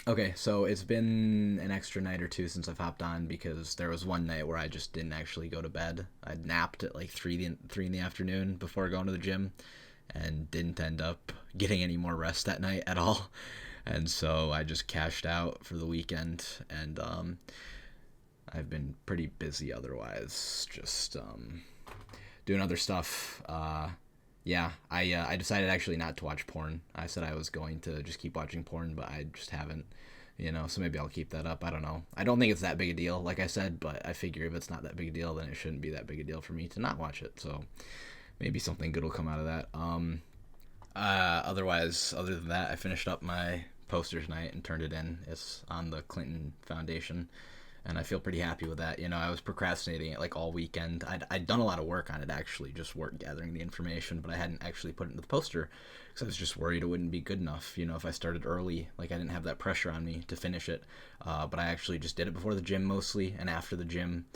Okay, so it's been an extra night or two since I've hopped on because there was one night where I just didn't actually go to bed. I napped at like three in the afternoon before going to the gym, and didn't end up getting any more rest that night at all. And so I just cashed out for the weekend, and I've been pretty busy otherwise, just doing other stuff. Yeah, I decided actually not to watch porn. I said I was going to just keep watching porn, but I just haven't. So maybe I'll keep that up. I don't know. I don't think it's that big a deal, like I said, but I figure if it's not that big a deal, then it shouldn't be that big a deal for me to not watch it. So maybe something good will come out of that. Otherwise, other than that, I finished up my posters night and turned it in. It's on the Clinton Foundation, and I feel pretty happy with that. I was procrastinating it like all weekend. I'd done a lot of work on it actually, just work gathering the information, but I hadn't actually put it into the poster because I was just worried it wouldn't be good enough. If I started early, like I didn't have that pressure on me to finish it. But I actually just did it before the gym mostly and after the gym,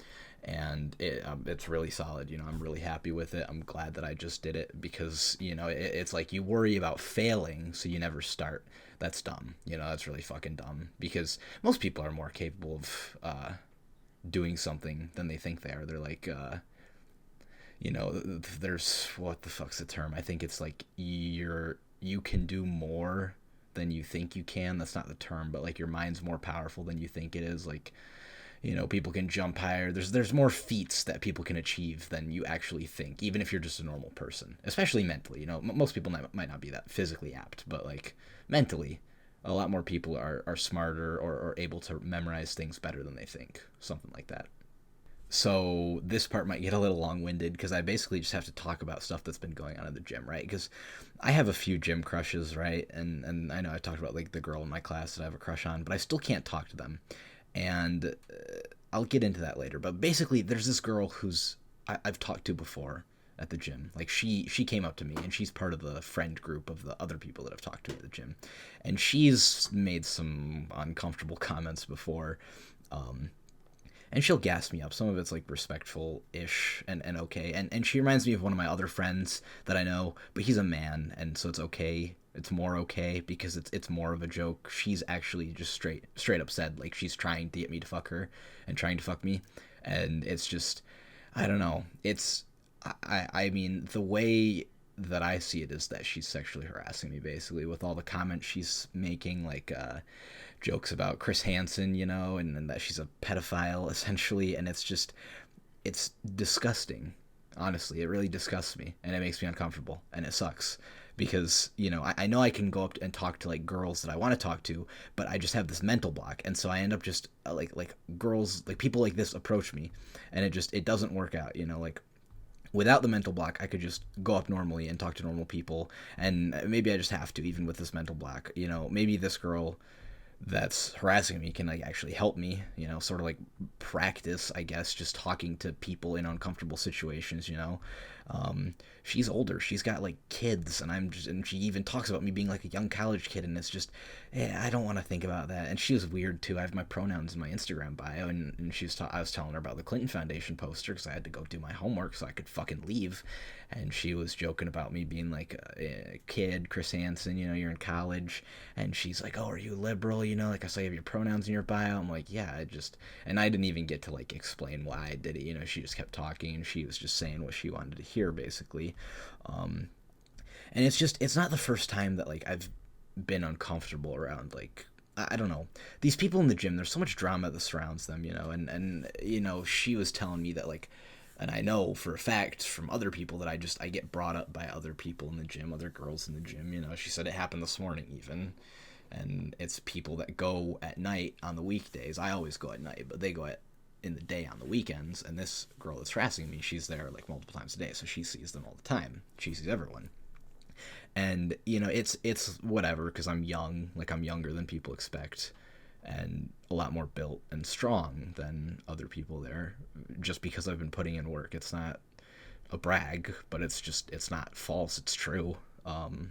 and it's really solid. I'm really happy with it. I'm glad that I just did it because it's like you worry about failing, so you never start. That's dumb. That's really fucking dumb because most people are more capable of doing something than they think they are. They're like, there's what the fuck's the term? I think it's like you can do more than you think you can. That's not the term, but like your mind's more powerful than you think it is. Like people can jump higher. There's more feats that people can achieve than you actually think, even if you're just a normal person, especially mentally. Most people might not be that physically apt, but like mentally, a lot more people are smarter or able to memorize things better than they think, something like that. So this part might get a little long-winded because I basically just have to talk about stuff that's been going on in the gym, right? Because I have a few gym crushes, right? And I know I talked about like the girl in my class that I have a crush on, but I still can't talk to them. And I'll get into that later. But basically, there's this girl who's I've talked to before at the gym. Like she came up to me, and she's part of the friend group of the other people that I've talked to at the gym, and she's made some uncomfortable comments before. Um, and she'll gas me up. Some of it's like respectful ish and okay. And she reminds me of one of my other friends that I know, but he's a man, and so it's okay. It's more okay because it's more of a joke. She's actually just straight up said like she's trying to get me to fuck her and trying to fuck me, and it's just I don't know. I mean the way that I see it is that she's sexually harassing me basically with all the comments she's making, like jokes about Chris Hansen, and that she's a pedophile essentially, and it's disgusting. Honestly, it really disgusts me, and it makes me uncomfortable, and it sucks because I know I can go up and talk to like girls that I want to talk to, but I just have this mental block, and so I end up just like girls, like people like this approach me, and it doesn't work out. Like without the mental block, I could just go up normally and talk to normal people, and maybe I just have to even with this mental block. Maybe this girl that's harassing me can like actually help me, sort of like practice, I guess, just talking to people in uncomfortable situations. She's older, she's got like kids, and she even talks about me being like a young college kid, and it's just I don't want to think about that. And she was weird too. I have my pronouns in my Instagram bio, and I was telling her about the Clinton Foundation poster because I had to go do my homework so I could fucking leave, and she was joking about me being like a kid, Chris Hansen, you're in college, and she's like, oh, are you liberal, like I saw you have your pronouns in your bio. I'm like, yeah, and I didn't even get to like explain why I did it. She just kept talking, and she was just saying what she wanted to hear basically. um and it's not the first time that like I've been uncomfortable around like I don't know, these people in the gym. There's so much drama that surrounds them, and she was telling me that like, and I know for a fact from other people that I get brought up by other people in the gym, other girls in the gym. She said it happened this morning even, and it's people that go at night on the weekdays. I always go at night, but they go at in the day on the weekends. And this girl that's harassing me, she's there like multiple times a day, so she sees them all the time. She sees everyone, and it's whatever because I'm young, like I'm younger than people expect, and a lot more built and strong than other people there. Just because I've been putting in work, it's not a brag, but it's not false. It's true. And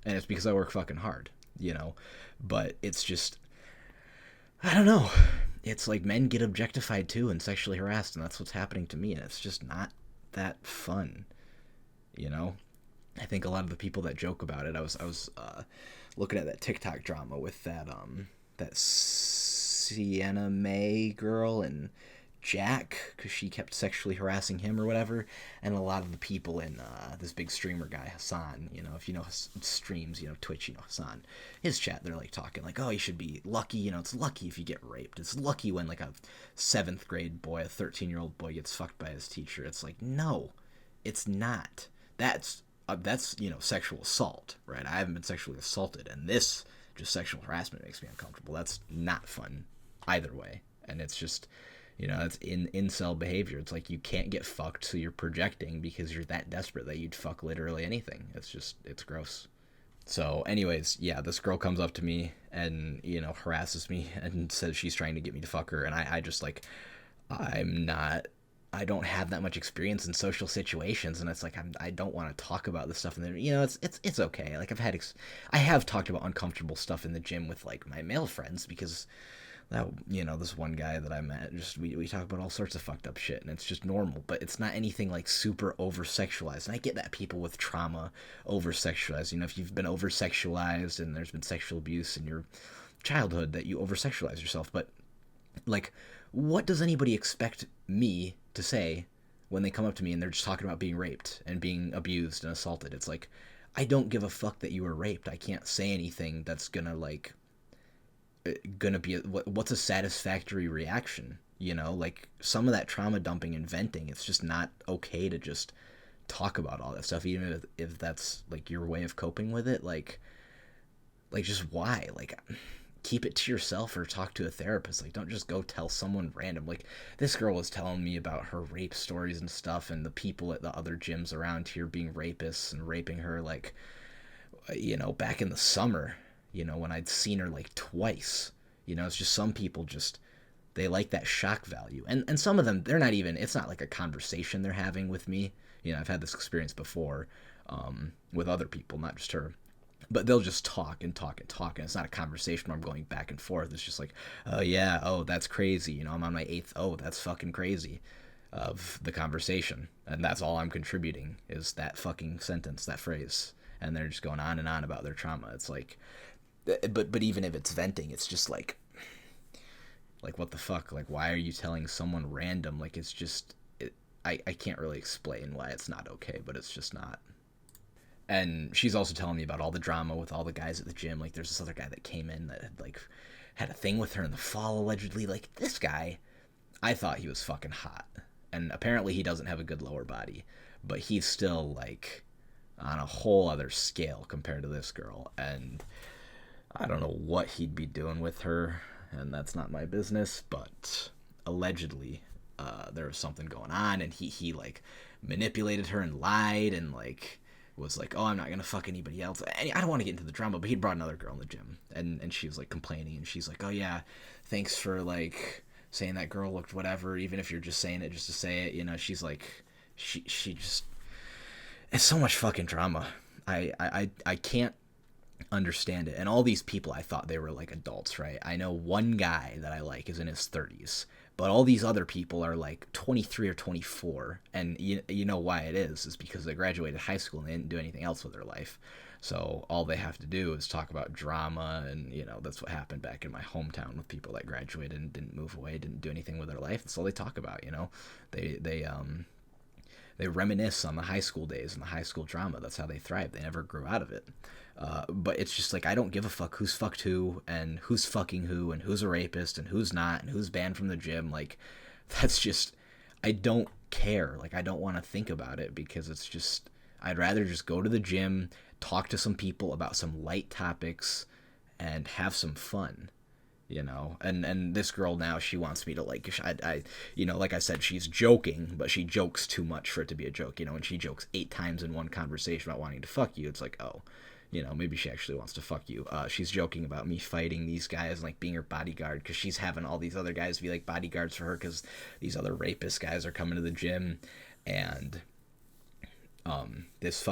it's because I work fucking hard, you know. But it's just I don't know. It's like men get objectified too and sexually harassed, and that's what's happening to me, and it's just not that fun, you know. I think a lot of the people that joke about it. I was looking at that TikTok drama with that that Sienna May girl and Jack, because she kept sexually harassing him or whatever, and a lot of the people in this big streamer guy Hassan, if you know streams, Twitch, Hassan, his chat, they're like talking like, oh, you should be lucky, it's lucky if you get raped, it's lucky when like a 7th grade boy, a 13-year-old boy gets fucked by his teacher. It's like, no, it's not. That's sexual assault, right? I haven't been sexually assaulted, and this just sexual harassment makes me uncomfortable. That's not fun either way, and it's just, it's incel behavior. It's like you can't get fucked, so you're projecting because you're that desperate that you'd fuck literally anything. It's gross. So anyways, yeah, this girl comes up to me and, harasses me and says she's trying to get me to fuck her, and I just like, I don't have that much experience in social situations, and it's like I don't want to talk about this stuff in there. It's okay. Like I have talked about uncomfortable stuff in the gym with like my male friends, because that, this one guy that I met, just we talk about all sorts of fucked up shit, and it's just normal, but it's not anything like super over sexualized. And I get that people with trauma over sexualize. If you've been over sexualized and there's been sexual abuse in your childhood, that you over sexualize yourself. But like, what does anybody expect me to say when they come up to me and they're just talking about being raped and being abused and assaulted? It's like, I don't give a fuck that you were raped. I can't say anything that's gonna be what's a satisfactory reaction. Like, some of that trauma dumping and venting, it's just not okay to just talk about all that stuff, even if that's like your way of coping with it. Like just why? Like, keep it to yourself or talk to a therapist. Like, don't just go tell someone random. Like, this girl was telling me about her rape stories and stuff, and the people at the other gyms around here being rapists and raping her, like, back in the summer, when I'd seen her like twice. It's just some people just, they like that shock value. And some of them, they're not even, it's not like a conversation they're having with me. I've had this experience before with other people, not just her. But they'll just talk and talk and talk, and it's not a conversation where I'm going back and forth. It's just like, oh yeah, oh, that's crazy. I'm on my 8th, oh, that's fucking crazy of the conversation. And that's all I'm contributing is that fucking sentence, that phrase. And they're just going on and on about their trauma. It's like, but even if it's venting, it's just like what the fuck? Like, why are you telling someone random? Like, it's just, I can't really explain why it's not okay, but it's just not. And she's also telling me about all the drama with all the guys at the gym. Like, there's this other guy that came in that had a thing with her in the fall, allegedly. Like, this guy, I thought he was fucking hot. And apparently he doesn't have a good lower body. But he's still, like, on a whole other scale compared to this girl. And I don't know what he'd be doing with her, and that's not my business. But allegedly, there was something going on, and he like, manipulated her and lied and, like, was like, oh, I'm not gonna fuck anybody else. And I don't want to get into the drama, but he'd brought another girl in the gym, and she was like complaining, and she's like, oh yeah, thanks for like saying that girl looked whatever, even if you're just saying it just to say it. She's like, she just, it's so much fucking drama. I can't understand it. And all these people, I thought they were like adults, right? I know one guy that I like is in his 30s, but all these other people are like 23 or 24, and you know why it is because they graduated high school and they didn't do anything else with their life. So all they have to do is talk about drama, and that's what happened back in my hometown with people that graduated and didn't move away, didn't do anything with their life. That's all they talk about. They reminisce on the high school days and the high school drama. That's how they thrive. They never grew out of it. But it's just like, I don't give a fuck who's fucked who and who's fucking who and who's a rapist and who's not and who's banned from the gym. Like, that's just, I don't care. Like, I don't want to think about it because it's just, I'd rather just go to the gym, talk to some people about some light topics, and have some fun. And this girl now, she wants me to like, like I said, she's joking, but she jokes too much for it to be a joke, and she jokes 8 times in one conversation about wanting to fuck you. It's like, oh, maybe she actually wants to fuck you. She's joking about me fighting these guys and like being her bodyguard, because she's having all these other guys be like bodyguards for her because these other rapist guys are coming to the gym. And this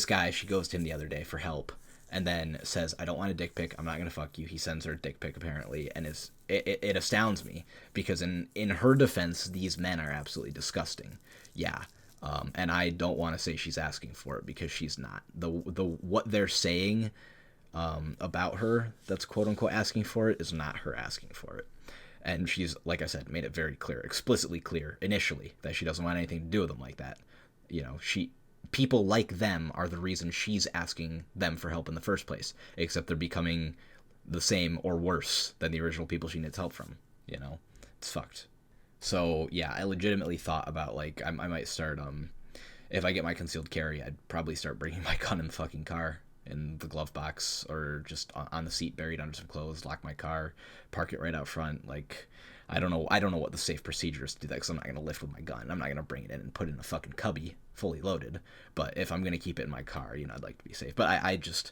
guy, she goes to him the other day for help, and then says, I don't want a dick pic, I'm not going to fuck you. He sends her a dick pic, apparently, and it astounds me, because in her defense, these men are absolutely disgusting. Yeah. And I don't want to say she's asking for it, because she's not. The what they're saying about her that's quote unquote asking for it is not her asking for it. And she's, like I said, made it very clear, explicitly clear initially, that she doesn't want anything to do with them like that. You know, people like them are the reason she's asking them for help in the first place, except they're becoming the same or worse than the original people she needs help from. You know, it's fucked. So yeah, I legitimately thought about like I might start if I get my concealed carry, I'd probably start bringing my gun in the fucking car, in the glove box, or just on the seat buried under some clothes, lock my car, park it right out front. Like, I don't know what the safe procedure is to do that, because I'm not going to lift with my gun. I'm not going to bring it in and put it in a fucking cubby fully loaded. But if I'm going to keep it in my car, you know, I'd like to be safe. But I just,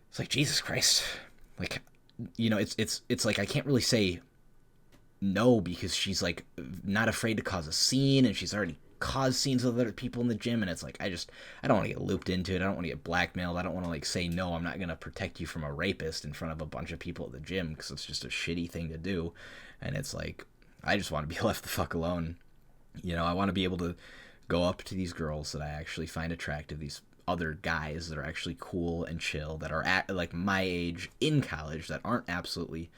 it's like, Jesus Christ. Like, you know, it's like I can't really say no, because she's like not afraid to cause a scene, and she's already caused scenes with other people in the gym, and it's like I don't want to get looped into it. I don't want to get blackmailed. I don't want to like say no, I'm not going to protect you from a rapist in front of a bunch of people at the gym, because it's just a shitty thing to do. And it's like, I just want to be left the fuck alone. You know, I want to be able to go up to these girls that I actually find attractive, these other guys that are actually cool and chill, that are at like my age in college, that aren't absolutely,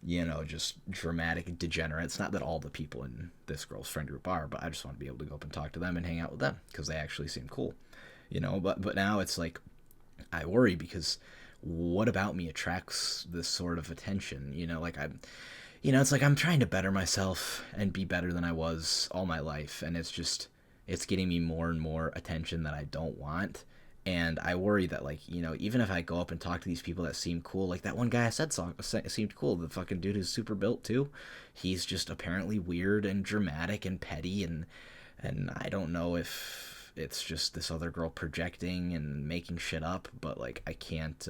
you know, just dramatic degenerates. Not that all the people in this girl's friend group are, but I just want to be able to go up and talk to them and hang out with them, because they actually seem cool, you know. But now it's like, I worry, because what about me attracts this sort of attention? You know, like you know, it's like I'm trying to better myself and be better than I was all my life, and it's just, it's getting me more and more attention that I don't want. And I worry that, like, you know, even if I go up and talk to these people that seem cool, like that one guy I said seemed cool, the fucking dude who's super built too, he's just apparently weird and dramatic and petty, and I don't know if it's just this other girl projecting and making shit up, but like I can't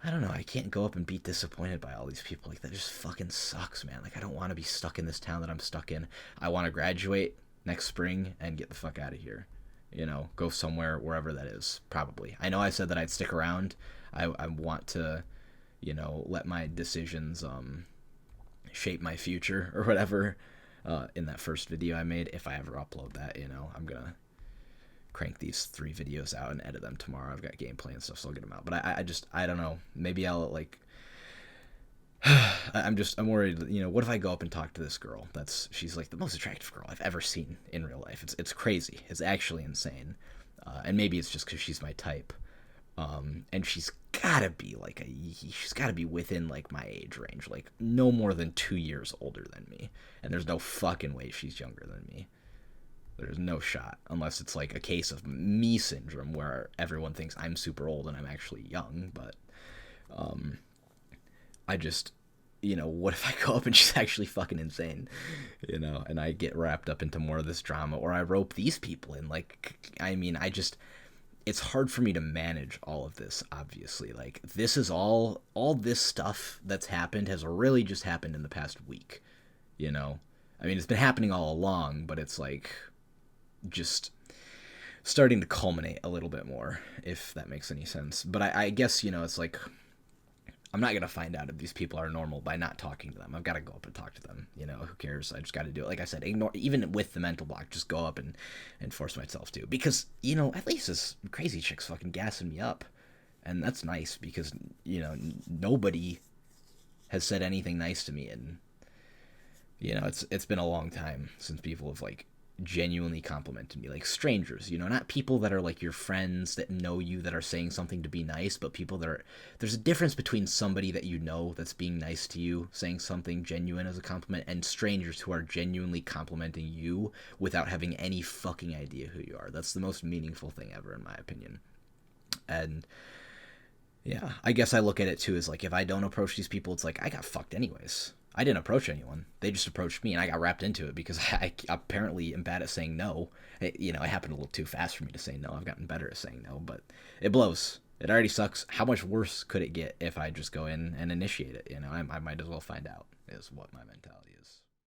I don't know, I can't go up and be disappointed by all these people. Like, that just fucking sucks, man. Like, I don't want to be stuck in this town that I'm stuck in. I want to graduate next spring and get the fuck out of here. You know, go somewhere, wherever that is, probably. I know I said that I'd stick around. I want to, you know, let my decisions shape my future or whatever, in that first video I made. If I ever upload that, you know, I'm going to crank these 3 videos out and edit them tomorrow. I've got gameplay and stuff, so I'll get them out. But I don't know. Maybe I'll like. I'm worried. You know, what if I go up and talk to this girl? She's like the most attractive girl I've ever seen in real life. It's crazy. It's actually insane. And maybe it's just because she's my type. And she's gotta be within like my age range, like no more than 2 years older than me. And there's no fucking way she's younger than me. There's no shot, unless it's like a case of me syndrome where everyone thinks I'm super old and I'm actually young. But I just, you know, what if I go up and she's actually fucking insane, you know, and I get wrapped up into more of this drama, or I rope these people in. Like, I mean, it's hard for me to manage all of this, obviously. Like, this is all this stuff that's happened has really just happened in the past week, you know. I mean, it's been happening all along, but it's like just starting to culminate a little bit more, if that makes any sense. But I guess, you know, it's like, I'm not going to find out if these people are normal by not talking to them. I've got to go up and talk to them. You know, who cares? I just got to do it. Like I said, ignore, even with the mental block, just go up and force myself to. Because, you know, at least this crazy chick's fucking gassing me up. And that's nice, because, you know, nobody has said anything nice to me. And, you know, it's been a long time since people have, like, genuinely complimented me, like strangers, you know, not people that are like your friends that know you that are saying something to be nice, but people that are, there's a difference between somebody that you know that's being nice to you, saying something genuine as a compliment, and strangers who are genuinely complimenting you without having any fucking idea who you are. That's the most meaningful thing ever, in my opinion. And yeah, I guess I look at it too as like, if I don't approach these people, it's like I got fucked anyways. I didn't approach anyone. They just approached me, and I got wrapped into it because I apparently am bad at saying no. You know, it happened a little too fast for me to say no. I've gotten better at saying no, but it blows. It already sucks. How much worse could it get if I just go in and initiate it? You know, I might as well find out, is what my mentality is.